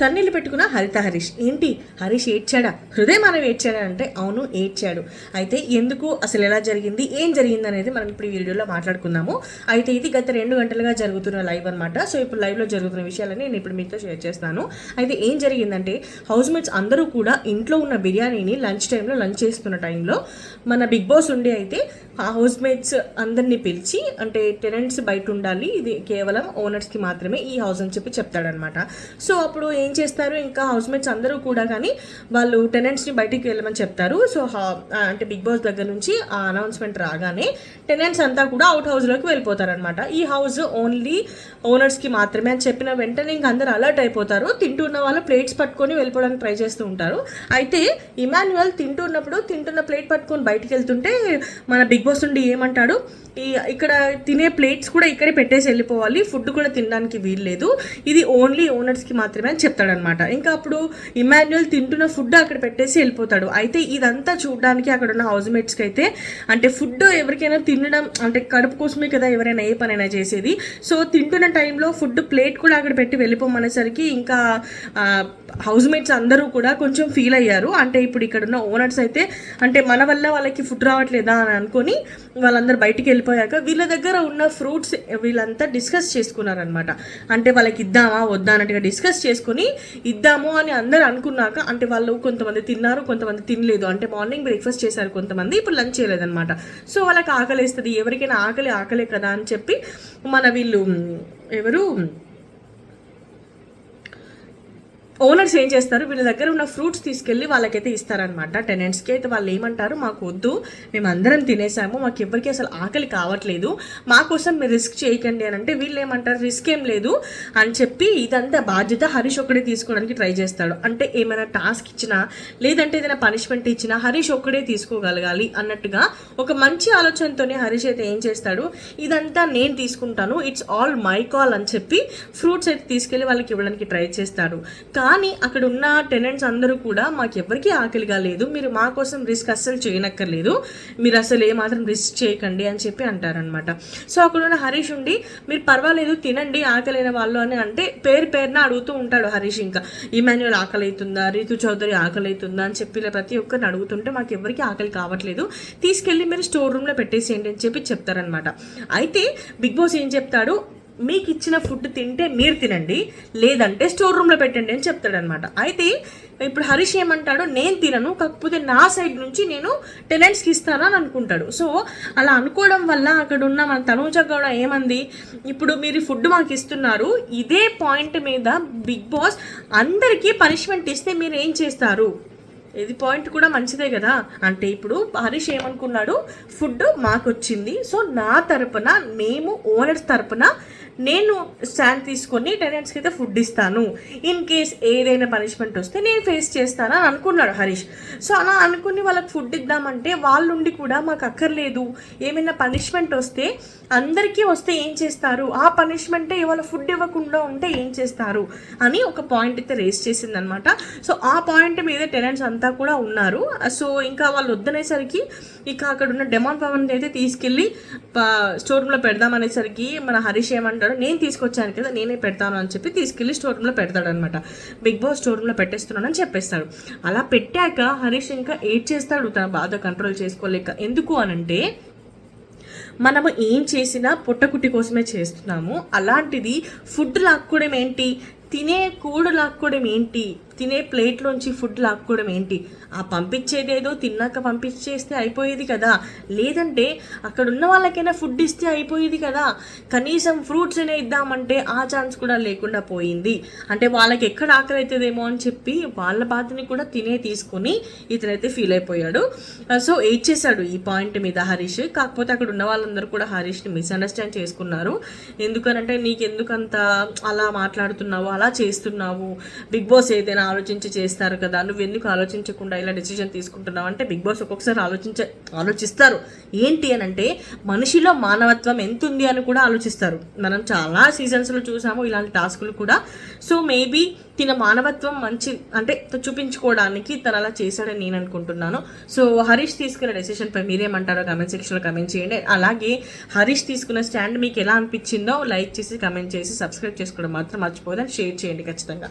కన్నీళ్ళు పెట్టుకున్న హరీష్. ఏంటి హరీష్ ఏడ్చాడా, హృదయం మనం ఏడ్చాడా అంటే అవును ఏడ్చాడు. అయితే ఎందుకు, అసలు ఎలా జరిగింది, ఏం జరిగింది అనేది మనం ఇప్పుడు ఈ వీడియోలో మాట్లాడుకుందాము. అయితే ఇది గత 2 గంటలుగా జరుగుతున్న లైవ్ అనమాట. సో ఇప్పుడు లైవ్లో జరుగుతున్న విషయాలని నేను ఇప్పుడు మీతో షేర్ చేస్తాను. అయితే ఏం జరిగిందంటే హౌస్ మేట్స్ అందరూ కూడా ఇంట్లో ఉన్న బిర్యానీని లంచ్ టైంలో లంచ్ చేస్తున్న టైంలో మన బిగ్ బాస్ ఉండి అయితే ఆ హౌస్ మేట్స్ అందరినీ పిలిచి, అంటే టెనెంట్స్ బయట ఉండాలి, ఇది కేవలం ఓనర్స్కి మాత్రమే ఈ హౌస్ అని చెప్పి చెప్తాడనమాట. సో అప్పుడు ఏం చేస్తారు, ఇంకా హౌస్ మేట్స్ అందరూ కూడా కానీ వాళ్ళు టెనెంట్స్ని బయటికి వెళ్ళమని చెప్తారు. సో అంటే బిగ్ బాస్ దగ్గర నుంచి ఆ అనౌన్స్మెంట్ రాగానే టెనెంట్స్ అంతా కూడా అవుట్ హౌస్లోకి వెళ్ళిపోతారనమాట. ఈ హౌస్ ఓన్లీ ఓనర్స్కి మాత్రమే అని చెప్పిన వెంటనే ఇంక అందరూ అలర్ట్ అయిపోతారు. తింటున్న వాళ్ళు ప్లేట్స్ పట్టుకొని వెళ్ళిపోవడానికి ట్రై చేస్తూ ఉంటారు. అయితే ఇమాన్యుయల్ తింటున్న ప్లేట్ పట్టుకొని బయటికి వెళ్తుంటే మన బిగ్ బాస్ నుండి ఏమంటాడు, ఇక్కడ తినే ప్లేట్స్ కూడా ఇక్కడే పెట్టేసి వెళ్ళిపోవాలి, ఫుడ్ కూడా తినడానికి వీల్లేదు, ఇది ఓన్లీ ఓనర్స్కి మాత్రమే అని చెప్తాడనమాట. ఇంకా అప్పుడు ఇమాన్యుయల్ తింటున్న ఫుడ్ అక్కడ పెట్టేసి వెళ్ళిపోతాడు. అయితే ఇదంతా చూడడానికి అక్కడ ఉన్న హౌస్ మేట్స్కి అయితే, అంటే ఫుడ్ ఎవరికైనా తినడం అంటే కడుపు కోసమే కదా ఎవరైనా ఏ పనైనా చేసేది. సో తింటున్న టైంలో ఫుడ్ ప్లేట్ కూడా అక్కడ పెట్టి వెళ్ళిపోమనేసరికి ఇంకా హౌస్ మేట్స్ అందరూ కూడా కొంచెం ఫీల్ అయ్యారు. అంటే ఇప్పుడు ఇక్కడ ఉన్న ఓనర్స్ అయితే అంటే మన వల్ల వాళ్ళకి ఫుడ్ రావట్లేదా అని అనుకొని వాళ్ళందరూ బయటికి వెళ్ళిపోయాక వీళ్ళ దగ్గర ఉన్న ఫ్రూట్స్ వీళ్ళంతా డిస్కస్ చేసుకున్నారనమాట. అంటే వాళ్ళకి ఇద్దామా వద్దా అన్నట్టుగా డిస్కస్ చేసుకుని ఇద్దాము అని అందరూ అనుకున్నాక, అంటే వాళ్ళు కొంతమంది తిన్నారు, కొంతమంది తినలేదు. అంటే మార్నింగ్ బ్రేక్ఫాస్ట్ చేశారు కొంతమంది, ఇప్పుడు లంచ్ చేయలేదన్నమాట. సో వాళ్ళకి ఆకలిస్తుంది, ఎవరికైనా ఆకలే కదా అని చెప్పి మన వీళ్ళు ఎవరు ఓనర్స్ ఏం చేస్తారు, వీళ్ళ దగ్గర ఉన్న ఫ్రూట్స్ తీసుకెళ్ళి వాళ్ళకైతే ఇస్తారనమాట. టెనెంట్స్కి అయితే వాళ్ళు ఏమంటారు, మాకు వద్దు, మేము అందరం తినేసాము, మాకు ఎవరికి అసలు ఆకలి కావట్లేదు, మా కోసం మీరు రిస్క్ చేయకండి అని అంటే వీళ్ళు ఏమంటారు, రిస్క్ ఏం లేదు అని చెప్పి ఇదంతా బాధ్యత హరీష్ ఒక్కడే తీసుకోవడానికి ట్రై చేస్తాడు. అంటే ఏమైనా టాస్క్ ఇచ్చినా లేదంటే ఏదైనా పనిష్మెంట్ ఇచ్చినా హరీష్ ఒక్కడే తీసుకోగలగాలి అన్నట్టుగా ఒక మంచి ఆలోచనతోనే హరీష్ అయితే ఏం చేస్తాడు, ఇదంతా నేను తీసుకుంటాను, ఇట్స్ ఆల్ మై కాల్ అని చెప్పి ఫ్రూట్స్ అయితే తీసుకెళ్ళి వాళ్ళకి ఇవ్వడానికి ట్రై చేస్తాడు. కానీ అక్కడ ఉన్న టెనెంట్స్ అందరూ కూడా మాకు ఎవరికి ఆకలిగా లేదు, మీరు మా కోసం రిస్క్ అస్సలు చేయనక్కర్లేదు, మీరు అసలు ఏమాత్రం రిస్క్ చేయకండి అని చెప్పి అంటారనమాట. సో అక్కడ ఉన్న హరీష్ ఉండి మీరు పర్వాలేదు తినండి ఆకలైన వాళ్ళు అని అంటే పేరున అడుగుతూ ఉంటాడు హరీష్. ఇంకా ఇమాన్యుయల్ ఆకలి అవుతుందా, రీతు చౌదరి ఆకలి అవుతుందా అని చెప్పి ప్రతి ఒక్కరిని అడుగుతుంటే మాకు ఎవరికి ఆకలి కావట్లేదు, తీసుకెళ్ళి మీరు స్టోర్ రూమ్లో పెట్టేసేయండి అని చెప్పి చెప్తారనమాట. అయితే బిగ్ బాస్ ఏం చెప్తాడు, మీకు ఇచ్చిన ఫుడ్ తింటే మీరు తినండి, లేదంటే స్టోర్ రూమ్లో పెట్టండి అని చెప్తాడనమాట. అయితే ఇప్పుడు హరీష్ ఏమంటాడు, నేను తినను, కాకపోతే నా సైడ్ నుంచి నేను టెనెంట్స్కి ఇస్తాను అని అనుకుంటాడు. సో అలా అనుకోవడం వల్ల అక్కడ ఉన్న మన తనూజ కూడా ఏమంది, ఇప్పుడు మీరు ఫుడ్ మాకు ఇస్తున్నారు, ఇదే పాయింట్ మీద బిగ్ బాస్ అందరికీ పనిష్మెంట్ ఇస్తే మీరు ఏం చేస్తారు, ఇది పాయింట్ కూడా మంచిదే కదా. అంటే ఇప్పుడు హరీష్ ఏమనుకున్నాడు, ఫుడ్ మాకు వచ్చింది, సో నా తరపున మేము ఓనర్స్ తరపున నేను స్టాండ్ తీసుకొని టెనెంట్స్కి అయితే ఫుడ్ ఇస్తాను, ఇన్ కేస్ ఏదైనా పనిష్మెంట్ వస్తే నేను ఫేస్ చేస్తాను అని అనుకున్నాడు హరీష్. సో అలా అనుకుని వాళ్ళకి ఫుడ్ ఇద్దామంటే వాళ్ళుండి కూడా మాకు అక్కర్లేదు, ఏమైనా పనిష్మెంట్ వస్తే అందరికీ వస్తే ఏం చేస్తారు, ఆ పనిష్మెంటే ఇవాళ ఫుడ్ ఇవ్వకుండా ఉంటే ఏం చేస్తారు అని ఒక పాయింట్ అయితే రేస్ చేసిందనమాట. సో ఆ పాయింట్ మీద టెనెంట్స్ అంతా కూడా ఉన్నారు. సో ఇంకా వాళ్ళు వద్దనేసరికి ఇక అక్కడ ఉన్న డెమాన్ పవన్ అయితే తీసుకెళ్ళి స్టోర్ రూమ్లో పెడదామనేసరికి మన హరీష్ ఏమంటాడు, నేను తీసుకొచ్చాను కదా నేనే పెడతాను అని చెప్పి తీసుకెళ్ళి స్టోర్ రూమ్లో పెడతాడు అనమాట. బిగ్ బాస్ స్టోర్ రూమ్లో పెట్టేస్తున్నానని చెప్పేస్తాడు. అలా పెట్టాక హరీష్ ఇంకా చేస్తాడు తన బాధ కంట్రోల్ చేసుకోలేక. ఎందుకు అనంటే మనము ఏం చేసినా పొట్టకుట్టి కోసమే చేస్తున్నాము, అలాంటిది ఫుడ్ లాక్కోవడం ఏంటి, తినే కూడు లాక్కోవడం ఏంటి, తినే ప్లేట్లోంచి ఫుడ్ లాక్కోవడం ఏంటి, ఆ పంపించేదేదో తిన్నాక పంపించేస్తే అయిపోయేది కదా, లేదంటే అక్కడ ఉన్న వాళ్ళకైనా ఫుడ్ ఇస్తే అయిపోయేది కదా, కనీసం ఫ్రూట్స్ అయినా ఇద్దామంటే ఆ ఛాన్స్ కూడా లేకుండా పోయింది. అంటే వాళ్ళకి ఎక్కడ ఆకలి అవుతుందేమో అని చెప్పి వాళ్ళ బాధని కూడా తీసుకొని ఇతనైతే ఫీల్ అయిపోయాడు. సో చేశాడు ఈ పాయింట్ మీద హరీష్. కాకపోతే అక్కడ ఉన్న వాళ్ళందరూ కూడా హరీష్ని మిస్అండర్స్టాండ్ చేసుకున్నారు. ఎందుకనంటే నీకెందుకంత అలా మాట్లాడుతున్నావు, అలా చేస్తున్నావు, బిగ్ బాస్ ఏదైనా ఆలోచించి చేస్తారు కదా, నువ్వు ఎందుకు ఆలోచించకుండా ఇలా డెసిషన్ తీసుకుంటున్నావు అంటే బిగ్ బాస్ ఒక్కొక్కసారి ఆలోచిస్తారు. ఏంటి అని అంటే మనిషిలో మానవత్వం ఎంత ఉంది అని కూడా ఆలోచిస్తారు. మనం చాలా సీజన్స్లో చూసాము ఇలాంటి టాస్కులు కూడా. సో మేబీ తిన మానవత్వం మంచి అంటే చూపించుకోవడానికి తను అలా చేశాడని నేను అనుకుంటున్నాను. సో హరీష్ తీసుకున్న డెసిషన్పై మీరేమంటారో కమెంట్ సెక్షన్లో కమెంట్ చేయండి. అలాగే హరీష్ తీసుకున్న స్టాండ్ మీకు ఎలా అనిపించిందో లైక్ చేసి కమెంట్ చేసి సబ్స్క్రైబ్ చేసుకోవడం మాత్రం మర్చిపోదని షేర్ చేయండి ఖచ్చితంగా.